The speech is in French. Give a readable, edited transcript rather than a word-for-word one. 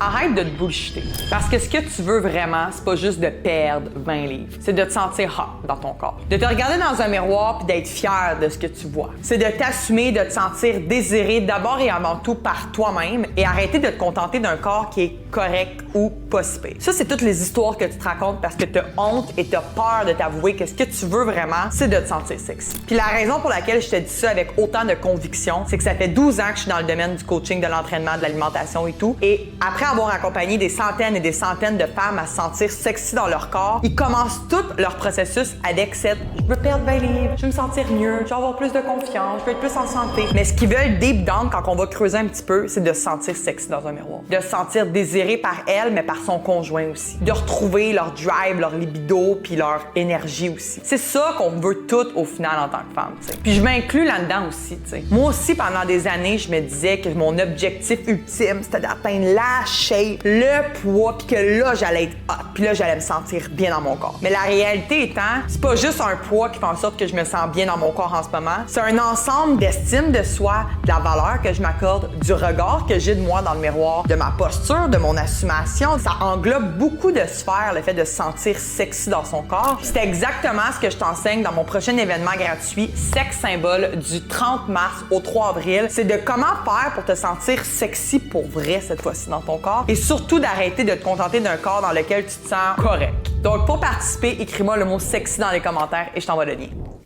Arrête de te bullshiter. Parce que ce que tu veux vraiment, c'est pas juste de perdre 20 livres. C'est de te sentir hot dans ton corps. De te regarder dans un miroir puis d'être fier de ce que tu vois. C'est de t'assumer, de te sentir désiré d'abord et avant tout par toi-même et arrêter de te contenter d'un corps qui est correct ou pas si pire. Ça, c'est toutes les histoires que tu te racontes parce que tu as honte et tu as peur de t'avouer que ce que tu veux vraiment, c'est de te sentir sexy. Puis la raison pour laquelle je te dis ça avec autant de conviction, c'est que ça fait 12 ans que je suis dans le domaine du coaching, de l'entraînement, de l'alimentation et tout. Et après avoir accompagné des centaines et des centaines de femmes à se sentir sexy dans leur corps, ils commencent tout leur processus avec cette « je veux perdre 20 livres, je veux me sentir mieux, je veux avoir plus de confiance, je veux être plus en santé ». Mais ce qu'ils veulent deep down, quand on va creuser un petit peu, c'est de se sentir sexy dans un miroir. De se sentir désiré par elle, mais par son conjoint aussi. De retrouver leur drive, leur libido, puis leur énergie aussi. C'est ça qu'on veut toutes au final en tant que femme, t'sais. Puis je m'inclus là-dedans aussi, t'sais. Moi aussi, pendant des années, je me disais que mon objectif ultime, c'était d'atteindre la shape, le poids, puis que là, j'allais être hot, puis là, j'allais me sentir bien dans mon corps. Mais la réalité étant, c'est pas juste un poids qui fait en sorte que je me sens bien dans mon corps en ce moment. C'est un ensemble d'estime de soi, de la valeur que je m'accorde, du regard que j'ai de moi dans le miroir, de ma posture, de mon assumation. Ça englobe beaucoup de sphères, le fait de se sentir sexy dans son corps. C'est exactement ce que je t'enseigne dans mon prochain événement gratuit, Sexe Symbole, du 30 mars au 3 avril. C'est de comment faire pour te sentir sexy pour vrai cette fois-ci dans ton corps et surtout d'arrêter de te contenter d'un corps dans lequel tu te sens correct. Donc pour participer, écris-moi le mot sexy dans les commentaires et je t'envoie le lien.